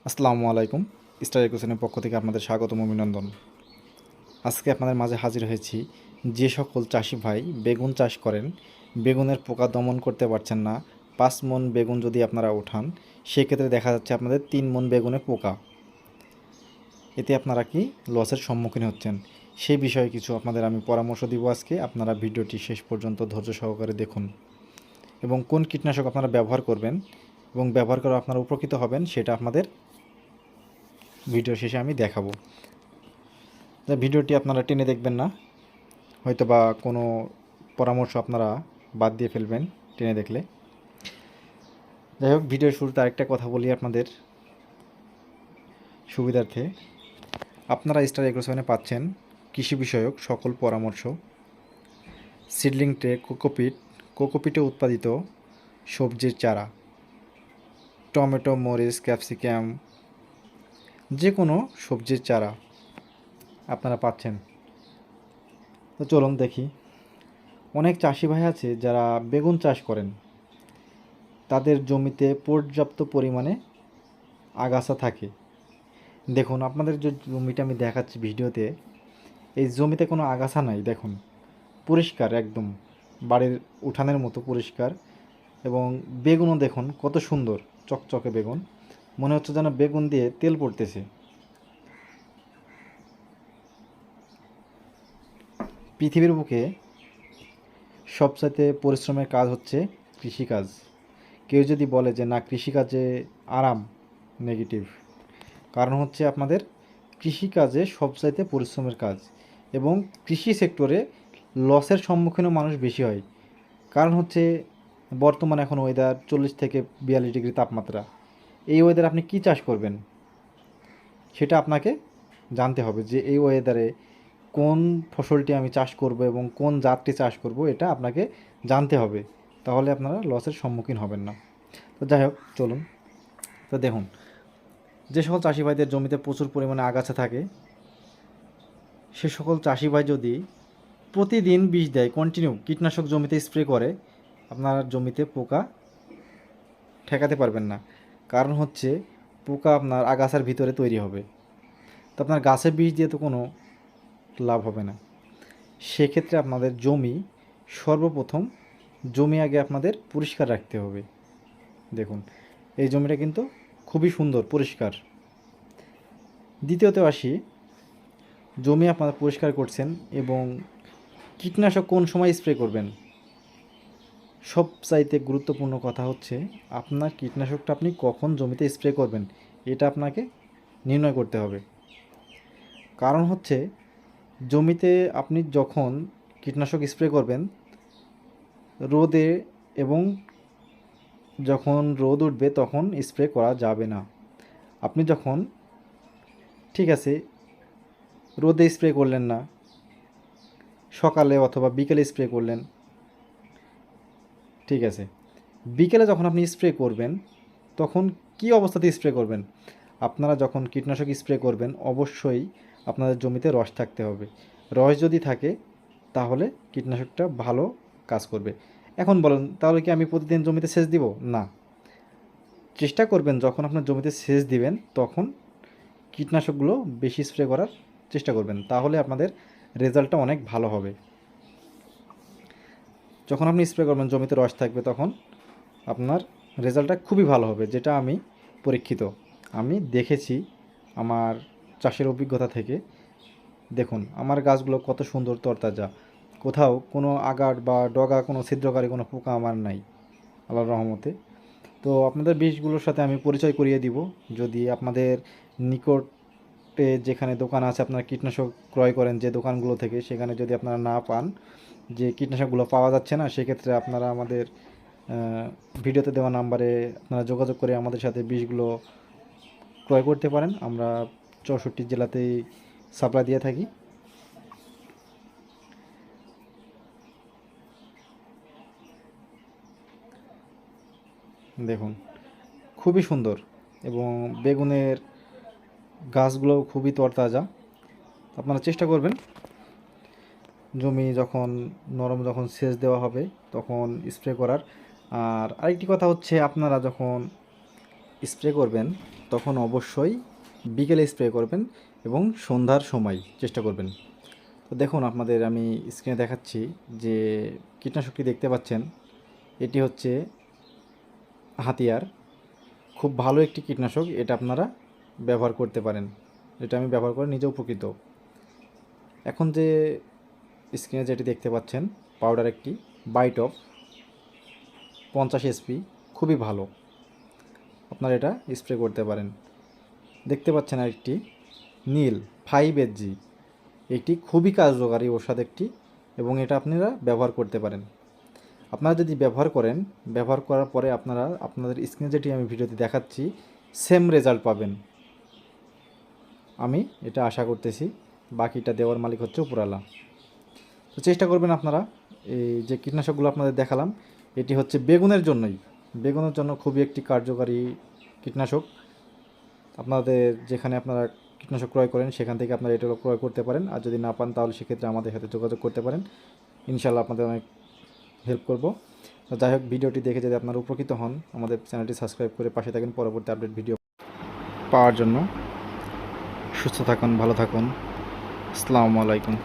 আসসালামু আলাইকুম। স্টার একুশনের পক্ষ থেকে আপনাদের স্বাগতম অভিনন্দন। আজকে আপনাদের মাঝে হাজির হয়েছি। যে সকল চাষি ভাই বেগুন চাষ করেন, বেগুনের পোকা দমন করতে পারছেন না, 5 মণ বেগুন যদি আপনারা উঠান, সেক্ষেত্রে দেখা যাচ্ছে আপনাদের 3 মণ বেগুনে পোকা। এতে আপনারা কি লসের সম্মুখীন হচ্ছেন, সেই বিষয়ে কিছু আপনাদের আমি পরামর্শ দিব আজকে। আপনারা ভিডিওটি শেষ পর্যন্ত ধৈর্য সহকারে দেখুন এবং কোন কীটনাশক আপনারা ব্যবহার করবেন এবং ব্যবহার করে আপনারা উপকৃত হবেন সেটা আপনাদের ভিডিও শেষে আমি দেখাবো। ভিডিওটি আপনারা টেনে দেখবেন না, হয়তো বা কোনো পরামর্শ আপনারা বাদ দিয়ে ফেলবেন টেনে দেখলে। যাই হোক, ভিডিওর শুরুতে আরেকটা কথা বলি আপনাদের সুবিধার্থে। আপনারা স্টার এগ্রো7-এ পাচ্ছেন কৃষি বিষয়ক সকল পরামর্শ, সিডলিং ট্রে, কোকোপিটে উৎপাদিত সবজির চারা, টমেটো, মরিচ, ক্যাপসিকাম, যে কোনো সবজির চারা আপনারা পাচ্ছেন। তো চলুন দেখি। অনেক চাষি ভাই আছে যারা বেগুন চাষ করেন, তাদের জমিতে পর্যাপ্ত পরিমাণে আগাছা থাকে। দেখুন, আপনাদের যে জমিটা আমি দেখাচ্ছি ভিডিওতে, এই জমিতে কোনো আগাছা নাই। দেখুন, পরিষ্কার, একদম বাড়ির উঠানের মতো পরিষ্কার। এবং বেগুনও দেখুন কত সুন্দর চকচকে বেগুন, মনে হচ্ছে যেন বেগুন দিয়ে তেল পড়তেছে। পৃথিবীর বুকে সবচাইতে পরিশ্রমের কাজ হচ্ছে কৃষিকাজ। কেউ যদি বলে যে না কৃষিকাজে আরাম, নেগেটিভ। কারণ হচ্ছে আপনাদের কৃষিকাজে সবচাইতে পরিশ্রমের কাজ, এবং কৃষি সেক্টরে লসের সম্মুখীনও মানুষ বেশি হয়। কারণ হচ্ছে বর্তমানে এখন ওয়েদার 40 থেকে 42 ডিগ্রি তাপমাত্রা। এই ওয়েদারে আপনি কি চাষ করবেন সেটা আপনাকে জানতে হবে, যে এই ওয়েদারে কোন ফসলটি আমি চাষ করব এবং কোন জাতটি চাষ করব, এটা আপনাকে জানতে হবে। তাহলে আপনারা লসের সম্মুখীন হবেন না। তো যাই হোক, চলুন। তো দেখুন, যে সকল চাষি ভাইদের জমিতে প্রচুর পরিমাণে আগাছা থাকে, সে সকল চাষি ভাই যদি প্রতিদিন বিষ দেয়, কন্টিনিউ কীটনাশক জমিতে স্প্রে করে, আপনার জমিতে পোকা ঠেকাতে পারবেন না। কারণ হচ্ছে পোকা আপনার আগাছার ভিতরে তৈরি হবে, তো আপনার গাছে বিষ দিয়ে তো কোনো লাভ হবে না। সেক্ষেত্রে আপনাদের জমি, সর্বপ্রথম জমি আগে আপনাদের পরিষ্কার রাখতে হবে। দেখুন, এই জমিটা কিন্তু খুবই সুন্দর, পরিষ্কার। দ্বিতীয়ত আসি, জমি আপনারা পরিষ্কার করছেন এবং কীটনাশক কোন সময় স্প্রে করবেন। সবচাইতে গুরুত্বপূর্ণ কথা হচ্ছে আপনার কীটনাশকটা আপনি কখন জমিতে স্প্রে করবেন, এটা আপনাকে নির্ণয় করতে হবে। কারণ হচ্ছে জমিতে আপনি যখন কীটনাশক স্প্রে করবেন, রোদে এবং যখন রোদ উঠবে তখন স্প্রে করা যাবে না। আপনি যখন, ঠিক আছে, রোদে স্প্রে করলেন না, সকালে অথবা বিকেলে স্প্রে করলেন, ঠিক আছে, বিকেলে যখন আপনি স্প্রে করবেন তখন কি অবস্থাতে স্প্রে করবেন? আপনারা যখন কীটনাশক স্প্রে করবেন অবশ্যই আপনাদের জমিতে রস থাকতে হবে। রস যদি থাকে তাহলে কীটনাশকটা ভালো কাজ করবে। এখন বলেন, তাহলে কি আমি প্রতিদিন জমিতে সেচ দিব? না। চেষ্টা করবেন যখন আপনার জমিতে সেচ দিবেন তখন কীটনাশকগুলো বেশি স্প্রে করার চেষ্টা করবেন, তাহলে আপনাদের রেজাল্টটা অনেক ভালো হবে। যখন আপনি স্প্রে করবেন জমিতে রস থাকবে তখন আপনার রেজাল্টটা খুবই ভালো হবে, যেটা আমি পরীক্ষিত, আমি দেখেছি আমার চাষের অভিজ্ঞতা থেকে। দেখুন আমার গাছগুলো কত সুন্দর তরতাজা, কোথাও কোনো আগার বা ডগা, কোনো ছিদ্রকারী কোনো পোকা আমার নাই, আল্লাহর রহমতে। তো আপনাদের বীজগুলোর সাথে আমি পরিচয় করিয়ে দিব। যদি আপনাদের নিকটে যেখানে দোকান আছে, আপনারা কীটনাশক ক্রয় করেন যে দোকানগুলো থেকে, সেখানে যদি আপনারা না পান, যে কীটনাশকগুলো পাওয়া যাচ্ছে না, সেক্ষেত্রে আপনারা আমাদের ভিডিওতে দেওয়া নাম্বারে আপনারা যোগাযোগ করে আমাদের সাথে বীজগুলো ক্রয় করতে পারেন। আমরা 64 জেলাতেই সাপ্লাই দিয়ে থাকি। দেখুন খুবই সুন্দর, এবং বেগুনের গাছগুলো খুবই তরতাজা। আপনারা চেষ্টা করবেন জমি যখন নরম, যখন সেচ দেওয়া হবে তখন স্প্রে করার। আর আরেকটি কথা হচ্ছে, আপনারা যখন স্প্রে করবেন তখন অবশ্যই বিকেলে স্প্রে করবেন এবং সন্ধ্যার সময় চেষ্টা করবেন। তো দেখুন আপনাদের আমি স্ক্রিনে দেখাচ্ছি যে কীটনাশকটি দেখতে পাচ্ছেন, এটি হচ্ছে হাতিয়ার। খুব ভালো একটি কীটনাশক, এটা আপনারা ব্যবহার করতে পারেন। এটা আমি ব্যবহার করে নিজে উপকৃত। এখন যে স্ক্রিনে যেটি দেখতে পাচ্ছেন পাউডার একটি বাইট অফ 50 এসপি, খুবই ভালো, আপনারা এটা স্প্রে করতে পারেন। দেখতে পাচ্ছেন আরেকটি নীল 5 SG, এটি খুবই কার্যকারী ঔষধ একটি এবং এটা আপনারা ব্যবহার করতে পারেন। আপনারা যদি ব্যবহার করেন, ব্যবহার করার পরে আপনারা আপনাদের স্ক্রিনে যেটি আমি ভিডিওতে দেখাচ্ছি সেম রেজাল্ট পাবেন, আমি এটা আশা করতেছি। বাকিটা দেওয়ার মালিক হচ্ছে উপরওয়ালা। তো চেষ্টা করবেন আপনারা। এই যে কীটনাশকগুলো আপনাদের দেখালাম এটি হচ্ছে বেগুনের জন্যই, বেগুনের জন্য খুবই একটি কার্যকারী কীটনাশক। আপনাদের যেখানে আপনারা কীটনাশক ক্রয় করেন সেখান থেকে আপনারা এটা ক্রয় করতে পারেন, আর যদি না পান তাহলে সেক্ষেত্রে আমাদের সাথে যোগাযোগ করতে পারেন, ইনশাআল্লাহ আপনাদের অনেক হেল্প করব। তো যাই হোক, ভিডিওটি দেখে যদি আপনারা উপকৃত হন, আমাদের চ্যানেলটি সাবস্ক্রাইব করে পাশে থাকেন পরবর্তী আপডেট ভিডিও পাওয়ার জন্য। সুস্থ থাকুন, ভালো থাকুন, আসসালামু আলাইকুম।